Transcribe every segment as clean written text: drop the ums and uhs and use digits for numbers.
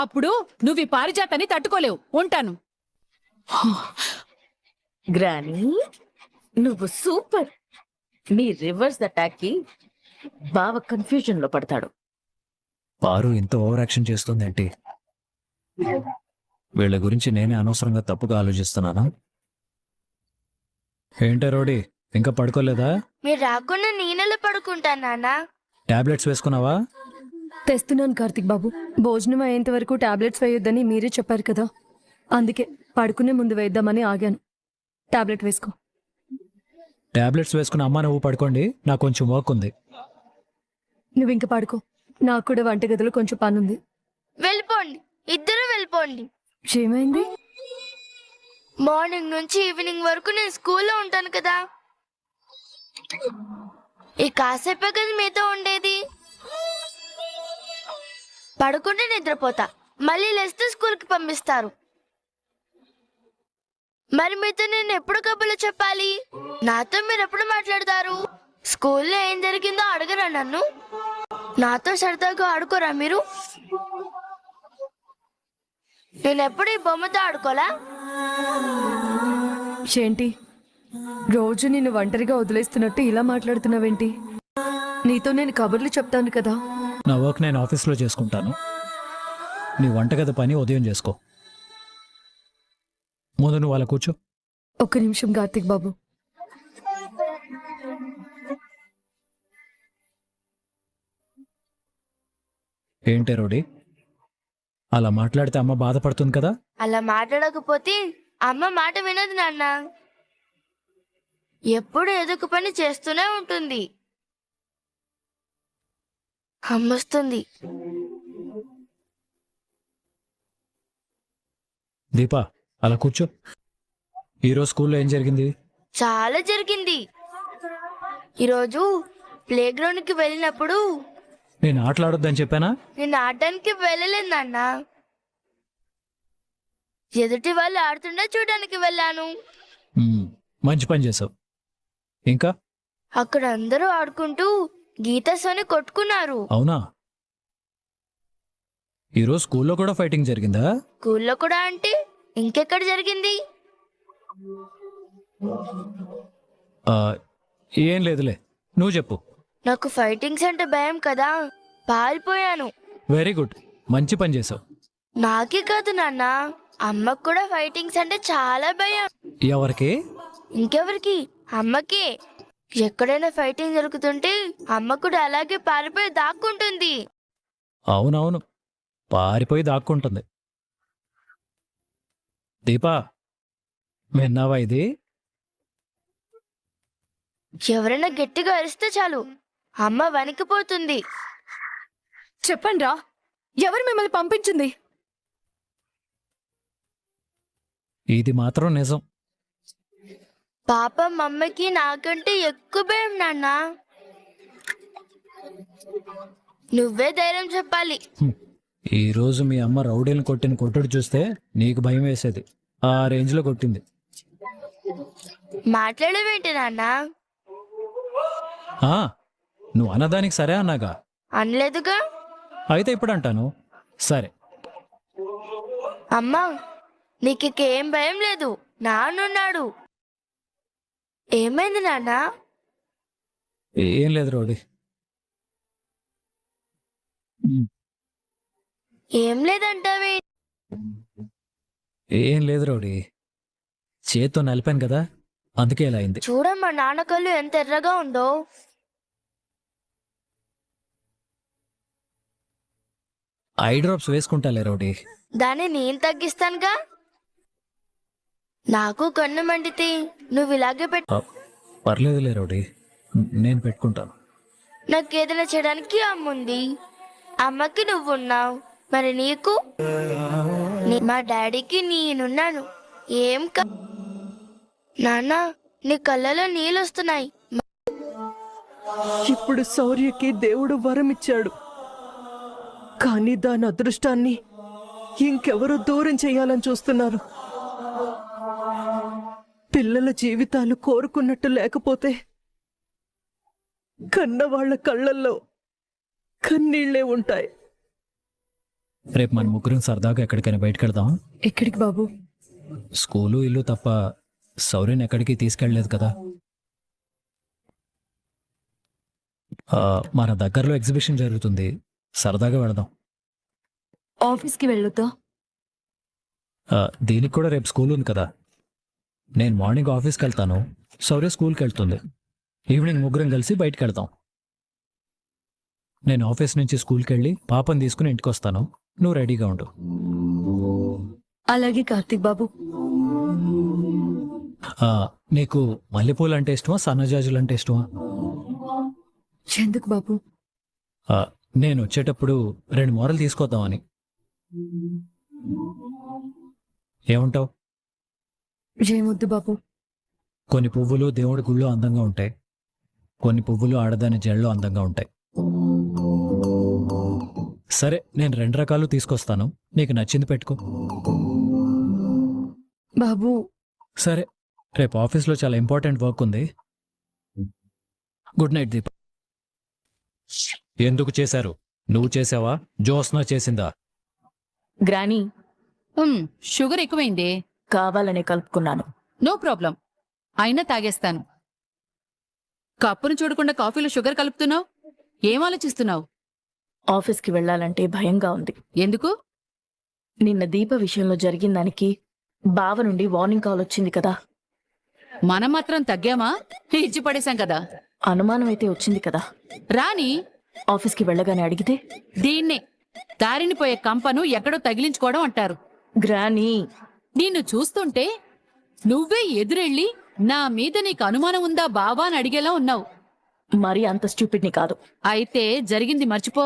అప్పుడు నువ్వు ఈ పారిజాతాన్ని తట్టుకోలేవు. ఉంటాను. గ్రానీ, నువ్వు సూపర్. నీ రివర్స్ అటాక్ కి బావ కన్ఫ్యూజన్ లో పడతాడు. పారు ఇంత ఓవర్ యాక్షన్ చేస్తుంది ఏంటి? వీళ్ళ గురించి నేనే అనవసరంగా తప్పుగా ఆలోచిస్తున్నానా? ఏంటే రోడీ, ఇంకా పడుకోలేదా? మీరు రాకుండా నేనెలా పడుకుంటాను నాన్న? టాబ్లెట్స్ వేసుకున్నావా? తెస్తున్నాను కార్తిక్ బాబు. భోజనం అయ్యేంత వరకు టాబ్లెట్స్ వేయొద్దని మీరే చెప్పారు కదా, అందుకే పడుకునే ముందు వేద్దామని ఆగాను. టాబ్లెట్ వేసుకో. టాబ్లెట్స్ వేసుకున్న అమ్మ నువ్వు పడుకోండి, నాకు కొంచెం వర్క్ ఉంది. నువ్వు ఇంక పడుకో, నాకు కూడా వంటగదిలో కొంచెం పనుంది. వెళ్ళిపోండి, ఇద్దరు వెళ్ళిపోండి. ఏమైంది? మార్నింగ్ నుంచి ఈవినింగ్ వరకు నేను స్కూల్లో ఉంటాను కదా, ఈ కాసేపే కదా మీతో ఉండేది. పడుకుంటే నిద్రపోతా, మళ్ళీ లేస్తే స్కూల్కి పంపిస్తారు. మరి మీతో నేను ఎప్పుడు కబుర్లు చెప్పాలి? నాతో మీరు ఎప్పుడు మాట్లాడతారు? స్కూల్లో ఏం జరిగిందో అడగరా నన్ను? నాతో సరదాగా ఆడుకోరా మీరు? నేనెప్పుడు ఈ బొమ్మతో ఆడుకోలా? ఏంటి రోజు నిన్ను ఒంటరిగా వదిలేస్తున్నట్టు ఇలా మాట్లాడుతున్నావేంటి? నీతో నేను కబుర్లు చెప్తాను కదా. నా వర్క్ నేను ఆఫీస్లో చేసుకుంటాను, నీ వంటగది పని ఉదయం చేసుకో. ముందు నువ్వు అలా కూర్చో. ఒక్క నిమిషం కార్తిక్ బాబు. ఏంటే రోడీ, అలా మాట్లాడితే అమ్మ బాధపడుతుంది కదా? అలా మాట్లాడకపోతే అమ్మ మాట వినదు నాన్న. ఎప్పుడు ఏదో ఒక పని చేస్తూనే ఉంటుంది. అమ్మొస్తుంది. దీపా, అలా కూర్చో. ఈరోజు స్కూల్లో ఏం జరిగింది? చాలా జరిగింది. ఈరోజు ప్లే గ్రౌండ్కి వెళ్ళినప్పుడు నేను ఆటలాడొద్దని చెప్పానా? నేను ఆడడానికి వెళ్ళలేదు నాన్న. ఎదుటి వాళ్ళు ఆడుతుండే చూడడానికి వెళ్ళాను. మంచి పని చేసావు. ఇంకా అక్కడ అందరూ ఆడుకుంటూ గీతాసోని కొట్టుకున్నారు. అవునా? ఈరోజు స్కూల్లో కూడా ఫైటింగ్ జరిగిందా? స్కూల్లో కూడా అంటే ఇంకెక్కడ జరిగింది? ఏం లేదులే, నువ్వు చెప్పు. నాకు ఫైటింగ్స్ అంటే భయం కదా, పారిపోయాను. వెరీ గుడ్, మంచి పని చేసావు. నాకే కాదు నాన్న, అమ్మకు కూడా ఫైటింగ్స్ అంటే చాలా భయం. ఎవరికి? ఇంకెవరికి? అమ్మకే. ఎక్కడైనా ఫైటింగ్ జరుగుతుంటే అమ్మ కూడా అలాగే పారిపోయి దాక్కుంటుంది. అవునవును, పారిపోయి దాక్కుంటుంది. దీపా, విన్నావా ఇది? ఎవరైనా గట్టిగా అరిస్తే చాలు అమ్మ వణికిపోతుంది. చెప్పండి రా, ఎవరు మిమ్మల్ని పంపించింది? ఇది మాత్రం నిజం. పాపం అమ్మకి నాకంటే ఎక్కువ భయం నాన్న. నువ్వే ధైర్యం చెప్పాలి. ఈరోజు మీ అమ్మ రౌడీని కొట్టిన కొట్టుడు చూస్తే నీకు భయం వేసేది. ఆ రేంజ్లో కొట్టింది. మాట్లాడవేంటి నాన్న? నువ్వు అన్నదానికి సరే అన్నాగా. అనలేదుగా. అయితే ఇప్పుడు అంటాను, సరే. అమ్మా, నీకేం భయం లేదు, నాన్నున్నాడు. ఏమైంది నాన్న? ఏం లేదు రౌడీ. ఏం లేదంటావే? ఏం లేదు రౌడీ, చేత్తో నలిపాను కదా, అందుకే ఇలా అయింది. చూడమ్మా, నాన్న కళ్ళు ఎంత ఎర్రగా ఉందో. ఐ డ్రాప్స్ వేసుకుంటాలే రౌడీ. దాన్ని నేను తగ్గిస్తానుగా. నాకు కన్ను మండితే నువ్వు ఇలాగే పెట్టు. పర్లేదులే రౌడీ, నేను పెట్టుకుంటాను. నాకేదైనా చేయడానికి అమ్ముంది, అమ్మకి నువ్వున్నావు, మరి నీకు? మా డాడీకి నేనున్నాను. ఏం నాన్న, నీ కళ్ళలో నీళ్ళు వస్తున్నాయి. ఇప్పుడు శౌర్యకి దేవుడు వరం ఇచ్చాడు, కానీ దాని అదృష్టాన్ని ఇంకెవరో దూరం చేయాలని చూస్తున్నారు. పిల్లల జీవితాలు కోరుకున్నట్టు లేకపోతే కన్నవాళ్ల కళ్ళల్లో కన్నీళ్లే ఉంటాయి. రేపు మన ముగ్గురం సరదాగా ఎక్కడికైనా బయటకు వెళ్దాం. ఎక్కడికి బాబు? స్కూలు ఇల్లు తప్ప సౌర్యని ఎక్కడికి తీసుకెళ్ళలేదు కదా. మన దగ్గరలో ఎగ్జిబిషన్ జరుగుతుంది, సరదాగా వెళదాం. ఆఫీస్కి వెళ్ళొద్దా? దీనికి కూడా రేపు స్కూల్ ఉంది కదా. నేను మార్నింగ్ ఆఫీస్కి వెళ్తాను, సౌర్య స్కూల్కి వెళ్తుంది. ఈవినింగ్ ముగ్గురం కలిసి బయటకు వెళ్తాం. నేను ఆఫీస్ నుంచి స్కూల్కి వెళ్ళి పాపని తీసుకుని ఇంటికి వస్తాను. నువ్వు రెడీగా ఉండు. అలాగే కార్తీక్ బాబు. నీకు మల్లెపూలు అంటే ఇష్టమా, సన్నజాజులు అంటే ఇష్టమా? ఎందుకు బాబు? నేను వచ్చేటప్పుడు 2 మూరలు తీసుకొద్దామని. ఏమంటావు? ఏమొద్దు బాబు. కొన్ని పువ్వులు దేవుడి గుళ్ళో అందంగా ఉంటాయి, కొన్ని పువ్వులు ఆడదాని జడలో అందంగా ఉంటాయి. సరే, నేను 2 రకాలు తీసుకొస్తాను, నీకు నచ్చింది పెట్టుకో. బాబు సరే, రేపు ఆఫీస్లో చాలా ఇంపార్టెంట్ వర్క్ ఉంది. Good night Deepa. ఎందుకు చేశారు? నువ్వు చేసావా, జోస్నా చేసిందా? గ్రానీ, షుగర్ ఎక్కువైందే. కావాలనే కలుపుకున్నాను. నో ప్రాబ్లం, అయినా తాగేస్తాను. కప్పును చూడకుండా కాఫీలో షుగర్ కలుపుతున్నావు. ఏం ఆలోచిస్తున్నావు? ఆఫీస్కి వెళ్ళాలంటే భయంగా ఉంది. ఎందుకు? నిన్న దీప విషయంలో జరిగిన దానికి బావ నుండి వార్నింగ్ కాల్ వచ్చింది కదా. మనం మాత్రం తగ్గామా? ఇచ్చి పడేశాం కదా. అనుమానం అయితే వచ్చింది కదా. రాని ఆఫీస్కి వెళ్ళగానే అడిగితే దీన్నే దారిని పోయే కంపను ఎక్కడో తగిలించుకోవడం అంటారు. గ్రానీ, నిన్ను చూస్తుంటే నువ్వే ఎదురెళ్ళి నా మీద నీకు అనుమానం ఉందా బావా అని అడిగేలా ఉన్నావు. మరి అంత స్టూపిడ్ని కాదు. అయితే జరిగింది మర్చిపో.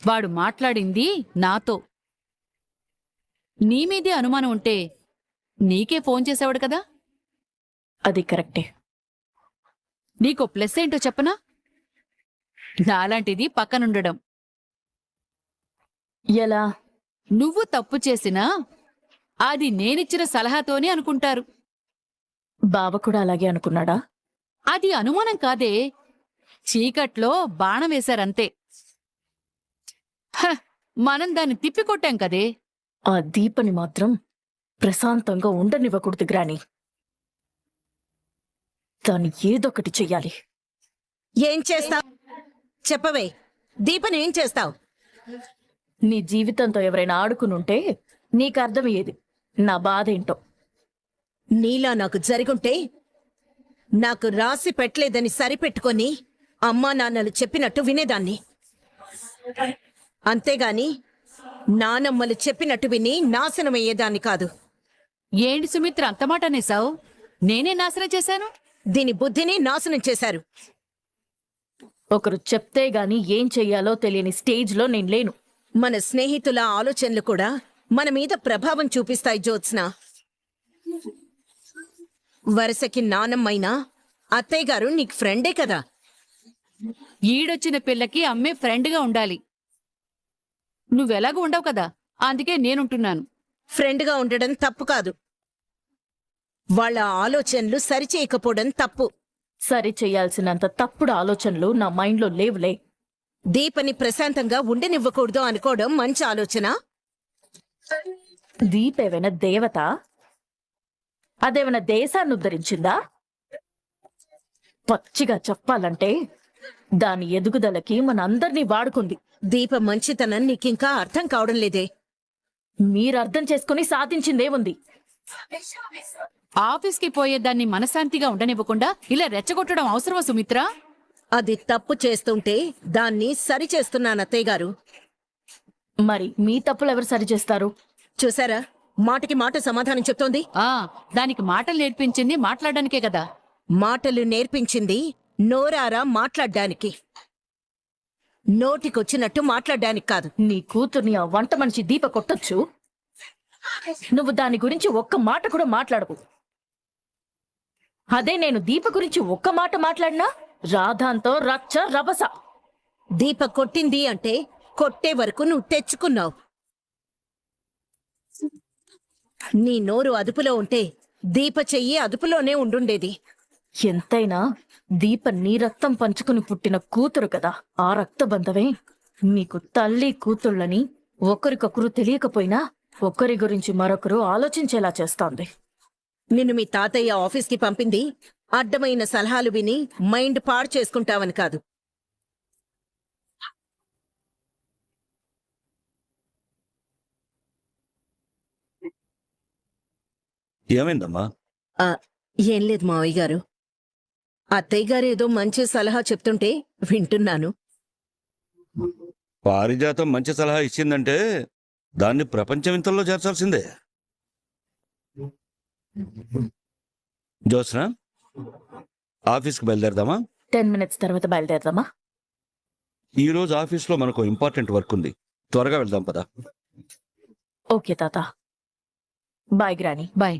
వాడు మాట్లాడింది నాతో. నీ మీదే అనుమానం ఉంటే నీకే ఫోన్ చేసేవాడు కదా. అది కరెక్టే. నీకో ప్లస్ ఏంటో చెప్పనా? నాలాంటిది పక్కనుండడం. ఎలా? నువ్వు తప్పు చేసినా అది నేనిచ్చిన సలహాతోనే అనుకుంటారు. బావ కూడా అలాగే అనుకున్నాడా? అది అనుమానం కాదే, చీకట్లో బాణం వేశారంతే. హ, మనం దాన్ని తిప్పికొట్టాం కదే. ఆ దీపని మాత్రం ప్రశాంతంగా ఉండనివ్వకూడదు గ్రానీ. దాన్ని ఏదొకటి చెయ్యాలి. ఏం చేస్తావ్? చెప్పవే, దీపని ఏం చేస్తావ్? నీ జీవితంతో ఎవరైనా ఆడుకునుంటే నీకు అర్థమయ్యేది నా బాధ ఏంటో. నీలా నాకు జరుగుంటే నాకు రాసి పెట్టలేదని సరిపెట్టుకొని అమ్మా నాన్నలు చెప్పినట్టు వినేదాన్ని. అంతేగాని నానమ్మలు చెప్పినట్టు విని నాశనమయ్యేదాన్ని కాదు. ఏంటి సుమిత్ర అంత మాట అనేసావు? నేనే నాశనం చేశాను? దీని బుద్ధిని నాశనం చేశారు. ఒకరు చెప్తే గాని ఏం చెయ్యాలో తెలియని స్టేజ్లో నేను లేను. మన స్నేహితుల ఆలోచనలు కూడా మన మీద ప్రభావం చూపిస్తాయి జ్యోత్స్న. వరుసకి నానమ్మైనా అత్తయ్య గారు నీకు ఫ్రెండే కదా. ఈడొచ్చిన పిల్లకి అమ్మే ఫ్రెండ్గా ఉండాలి. నువ్వెలాగూ ఉండవు కదా, అందుకే నేనుంటున్నాను. ఫ్రెండ్గా ఉండడం తప్పు కాదు, వాళ్ళ ఆలోచనలు సరిచేయకపోవడం తప్పు. సరి చెయ్యాల్సినంత తప్పుడు ఆలోచనలు నా మైండ్లో లేవులే. దీపని ప్రశాంతంగా ఉండనివ్వకూడదు అనుకోవడం మంచి ఆలోచన. దీప్ ఏమైనా దేవత? అదేమైనా దేశాన్ని ఉద్ధరించిందా? పచ్చిగా చెప్పాలంటే దాని ఎదుగుదలకి మనందర్నీ వాడుకుంది. దీప మంచితనం నీకింకా అర్థం కావడం లేదే. మీరు అర్థం చేసుకుని సాధించిందేముంది? ఆఫీస్కి పోయేదాన్ని మనశాంతిగా ఉండనివ్వకుండా ఇలా రెచ్చగొట్టడం అవసరమా సుమిత్ర? అది తప్పు చేస్తుంటే దాన్ని సరిచేస్తున్నాను అత్తయ్య గారు. మరి మీ తప్పులు ఎవరు సరిచేస్తారు? చూసారా, మాటకి మాట సమాధానం చెప్తోంది. దానికి మాటలు నేర్పించింది మాట్లాడడానికే కదా. మాటలు నేర్పించింది నోరారా మాట్లాడ్డానికి, నోటికొచ్చినట్టు మాట్లాడ్డానికి కాదు. నీ కూతుర్ని ఆ వంట మనిషి దీప కొట్టొచ్చు, నువ్వు దాని గురించి ఒక్క మాట కూడా మాట్లాడకు. అదే నేను దీప గురించి ఒక్క మాట మాట్లాడినా రాధాంతో రచ్చ రభస. దీప కొట్టింది అంటే కొట్టే వరకు నువ్వు తెచ్చుకున్నావు. నీ నోరు అదుపులో ఉంటే దీప చెయ్యి అదుపులోనే ఉండుండేది. ఎంతైనా దీప నీ రక్తం పంచుకుని పుట్టిన కూతురు కదా. ఆ రక్తబంధమే మీకు తల్లి కూతుళ్ళని ఒకరికొకరు తెలియకపోయినా ఒకరి గురించి మరొకరు ఆలోచించేలా చేస్తోంది. నిన్ను మీ తాతయ్య ఆఫీస్కి పంపింది అడ్డమైన సలహాలు విని మైండ్ పాడు చేసుకుంటావని కాదు. ఏమైందమ్మా? ఆ, ఏం లేదు మావయ్య గారు. అత్తయ్య గారు ఏదో మంచి సలహా చెప్తుంటే వింటున్నాను. పారిజాతం మంచి సలహా ఇచ్చిందంటే దాన్ని ప్రపంచం ఇంతలో చేర్చాల్సిందే. జోస్నా, ఆఫీస్కి బయలుదేరదామా? 10 minutes తర్వాత బయలుదేరదామా? ఈ రోజు ఆఫీస్లో మనకు ఇంపార్టెంట్ వర్క్ ఉంది. త్వరగా వెళ్దాం పదా. ఓకే తాత. బాయ్ గ్రాని. బాయ్.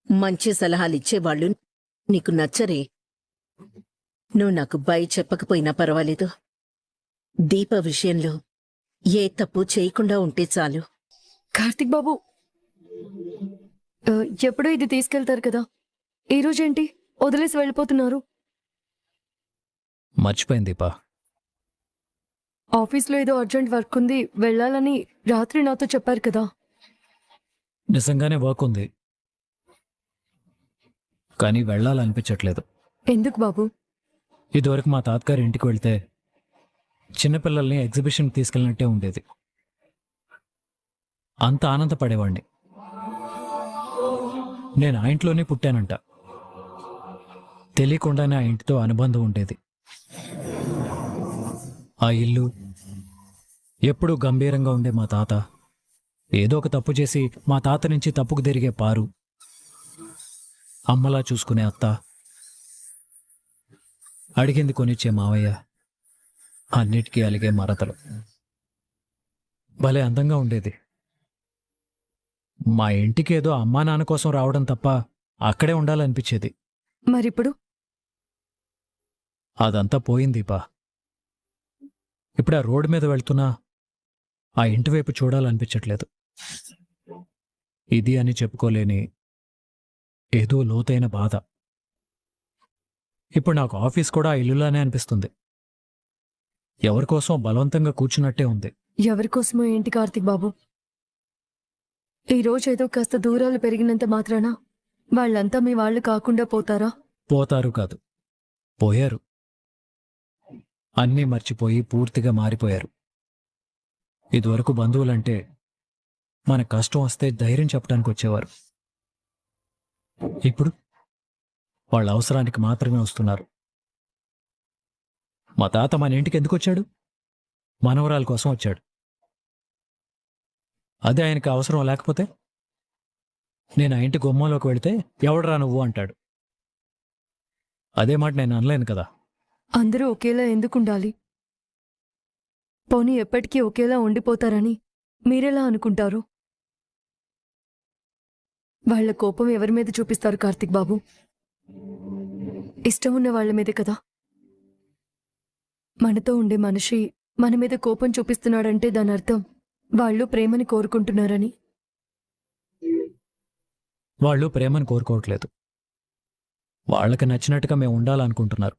మంచి సలహాలు ఇచ్చేవాళ్ళు నీకు నచ్చరే. నువ్వు నాకు బై చెప్పకపోయినా పర్వాలేదు. దీప విషయంలో ఏ తప్పు చేయకుండా ఉంటే చాలు. కార్తిక్ బాబు, ఎప్పుడో ఇది తీసుకెళ్తారు కదా, ఈ రోజేంటి వదిలేసి వెళ్ళిపోతున్నారు? మర్చిపోయింది దీపా. ఆఫీస్లో ఏదో అర్జెంట్ వర్క్ ఉంది, వెళ్ళాలని రాత్రి నాతో చెప్పారు కదా. నిజంగానే వర్క్ ఉంది, కానీ వెళ్ళాలనిపించట్లేదు. ఎందుకు బాబు? ఇదివరకు మా తాతగారి ఇంటికి వెళ్తే చిన్నపిల్లల్ని ఎగ్జిబిషన్కి తీసుకెళ్ళినట్టే ఉండేది. అంత ఆనందపడేవాడిని. నేను ఆ ఇంట్లోనే పుట్టానంట. తెలియకుండానే ఆ ఇంటితో అనుబంధం ఉండేది. ఆ ఇల్లు ఎప్పుడూ గంభీరంగా ఉండే మా తాత ఏదో ఒక తప్పు చేసి మా తాత నుంచి తప్పుకు తిరిగే పారు, అమ్మలా చూసుకునే అత్త, అడిగింది కొనిచ్చే మావయ్య, అన్నిటికీ అలిగే మరతలు. భలే అందంగా ఉండేది. మా ఇంటికి ఏదో అమ్మా నాన్న కోసం రావడం తప్ప అక్కడే ఉండాలనిపించేది. మరిప్పుడు? అదంతా పోయిందీపా. ఇప్పుడు ఆ రోడ్డు మీద వెళ్తున్నా ఆ ఇంటి వైపు చూడాలనిపించట్లేదు. ఇది అని చెప్పుకోలేని ఏదో లోతైన బాధ. ఇప్పుడు నాకు ఆఫీస్ కూడా ఆ ఇల్లులానే అనిపిస్తుంది. ఎవరికోసం బలవంతంగా కూర్చున్నట్టే ఉంది. ఎవరికోసమో ఏంటి కార్తిక్ బాబు? ఈ రోజు ఏదో కాస్త దూరాలు పెరిగినంత మాత్రాన వాళ్ళంతా మీ వాళ్ళు కాకుండా పోతారా? పోతారు కాదు, పోయారు. అన్నీ మర్చిపోయి పూర్తిగా మారిపోయారు. ఇదివరకు బంధువులంటే మన కష్టం వస్తే ధైర్యం చెప్పడానికి వచ్చేవారు. ఇప్పుడు వాళ్ళ అవసరానికి మాత్రమే వస్తున్నారు. మా తాత మన ఇంటికి ఎందుకు వచ్చాడు? మనవరాల కోసం వచ్చాడు. అదే ఆయనకి అవసరం లేకపోతే నేను ఆ ఇంటి గుమ్మంలోకి వెళితే ఎవడరా నువ్వు అంటాడు. అదే మాట నేను అనలేను కదా. అందరూ ఒకేలా ఎందుకుండాలి? పోనీ ఎప్పటికీ ఒకేలా ఉండిపోతారని మీరెలా అనుకుంటారు? వాళ్ళ కోపం ఎవరి మీద చూపిస్తారు కార్తిక్ బాబు? ఇష్టం ఉన్న వాళ్ళ మీదే కదా. మనతో ఉండే మనిషి మన మీద కోపం చూపిస్తున్నాడంటే దాని అర్థం వాళ్ళు ప్రేమని కోరుకుంటున్నారని. వాళ్ళు ప్రేమను కోరుకోవట్లేదు. వాళ్ళకి నచ్చినట్టుగా మేము ఉండాలనుకుంటున్నారు.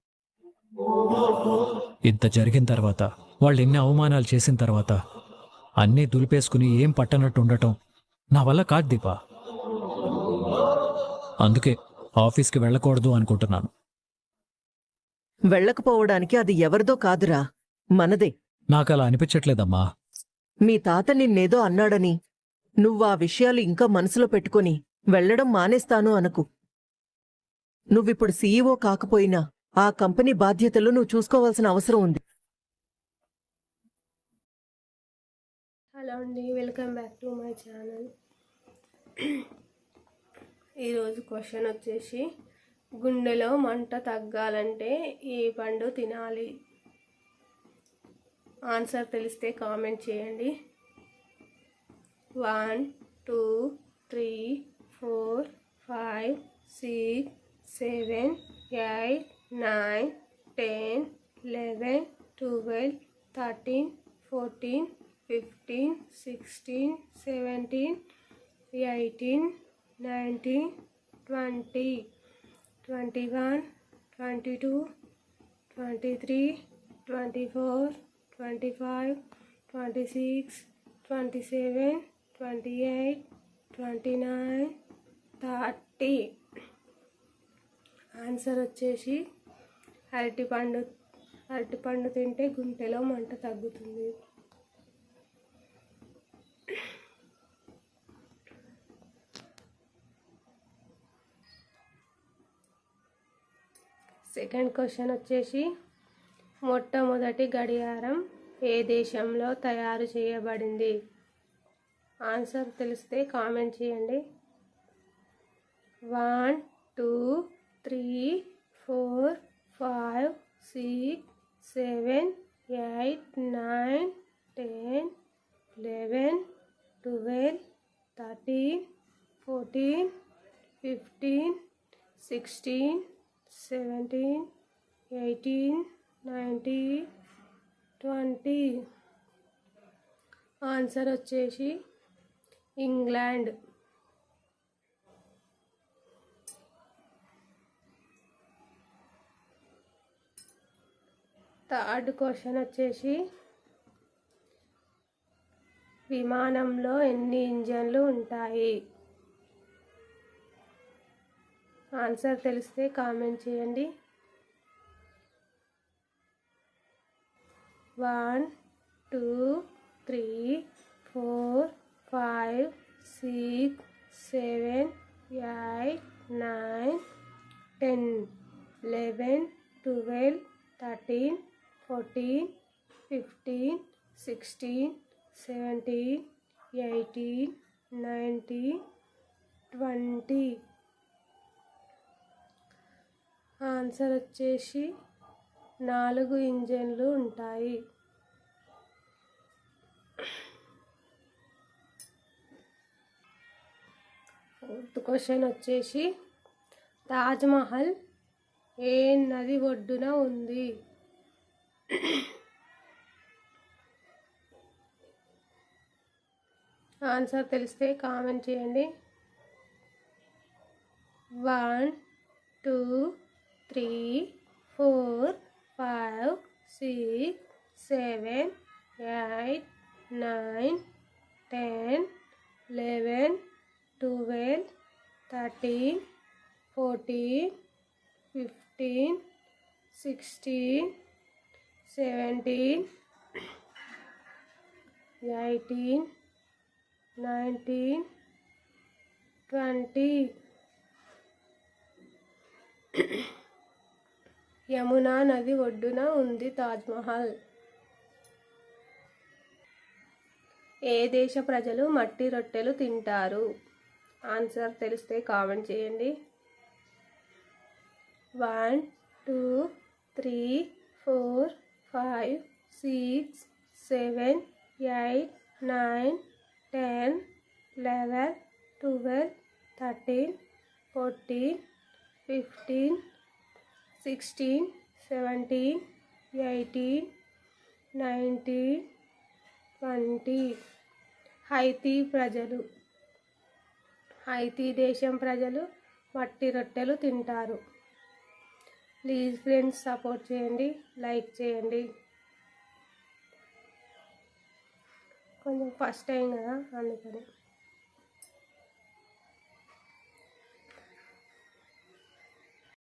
ఇంత జరిగిన తర్వాత, వాళ్ళు ఎన్ని అవమానాలు చేసిన తర్వాత అన్నీ దులిపేసుకుని ఏం పట్టనట్టు ఉండటం నా వల్ల కాదు దీపా. అందుకే ఆఫీస్కి వెళ్ళకూడదు అనుకుంటున్నాను. వెళ్ళకపోవడానికి అది ఎవరిదో కాదురా, మనదే. నాకు అలా అనిపించట్లేదమ్మా. మీ తాత నిన్నేదో అన్నాడని నువ్వా విషయాలు ఇంకా మనసులో పెట్టుకొని వెళ్ళడం మానేస్తాను అనకు. నువ్విప్పుడు సీఈఓ కాకపోయినా ఆ కంపెనీ బాధ్యతలు నువ్వు చూసుకోవాల్సిన అవసరం ఉంది. హలో అండి, welcome back to my channel. ఈరోజు క్వశ్చన్ వచ్చేసి, గుండెలో మంట తగ్గాలంటే ఏ పండు తినాలి? ఆన్సర్ తెలిస్తే కామెంట్ చేయండి. 1 2 3 4 5 6 7 8 9 10 11 12 13 14 15 16 17 18 19 20 21 22, 23, 24, 25, 26, 27, 28, 29, 30. ఆన్సర్ వచ్చేసి అరటిపండు తింటే గుంటెలో మంట తగ్గుతుంది. సెకండ్ క్వశ్చన్ వచ్చేసి మొట్టమొదటి గడియారం ఏ దేశంలో తయారు చేయబడింది? ఆన్సర్ తెలిస్తే కామెంట్ చేయండి. 1, 2, 3, 4, 5, 6, 7, 8, 9, 10, 11, 12, 13, 14, 15, 16, 17, 18, 19, 20. ఆన్సర్ వచ్చేసి ఇంగ్లాండ్. థర్డ్ క్వశ్చన్ వచ్చేసి విమానంలో ఎన్ని ఇంజన్లు ఉంటాయి? ఆన్సర్ తెలిస్తే కామెంట్ చేయండి. 1, 2, 3, 4, 5, 6, 7, 8, 9, 10, 11, 12, 13, 14, 15, 16, 17, 18, 19, 20. ఆన్సర్ వచ్చేసి 4 ఇంజన్లు ఉంటాయి. ఫోర్త్ క్వశ్చన్ వచ్చేసి తాజ్మహల్ ఏ నది ఒడ్డున ఉంది? ఆన్సర్ తెలిస్తే కామెంట్ చేయండి. 1, 2, 3, 4, 5, 6, 7, 8, 9, 10, 11, 12, 13, 14, 15, 16, 17, 18, 19, 20. యమునా నది ఒడ్డున ఉంది తాజ్మహల్. ఏ దేశ ప్రజలు మట్టి రొట్టెలు తింటారు? ఆన్సర్ తెలిస్తే కామెంట్ చేయండి. 1, 2, 3, 4, 5, 6, 7, 8, 9, 10, 11, 12, 13, 14, 15, 16, 17, 18, 19, 20. హైతీ దేశం ప్రజలు మట్టి రొట్టెలు తింటారు. ప్లీజ్ ఫ్రెండ్స్ సపోర్ట్ చేయండి, లైక్ చేయండి. కొంచెం ఫస్ట్ టైం కదా అందుకని.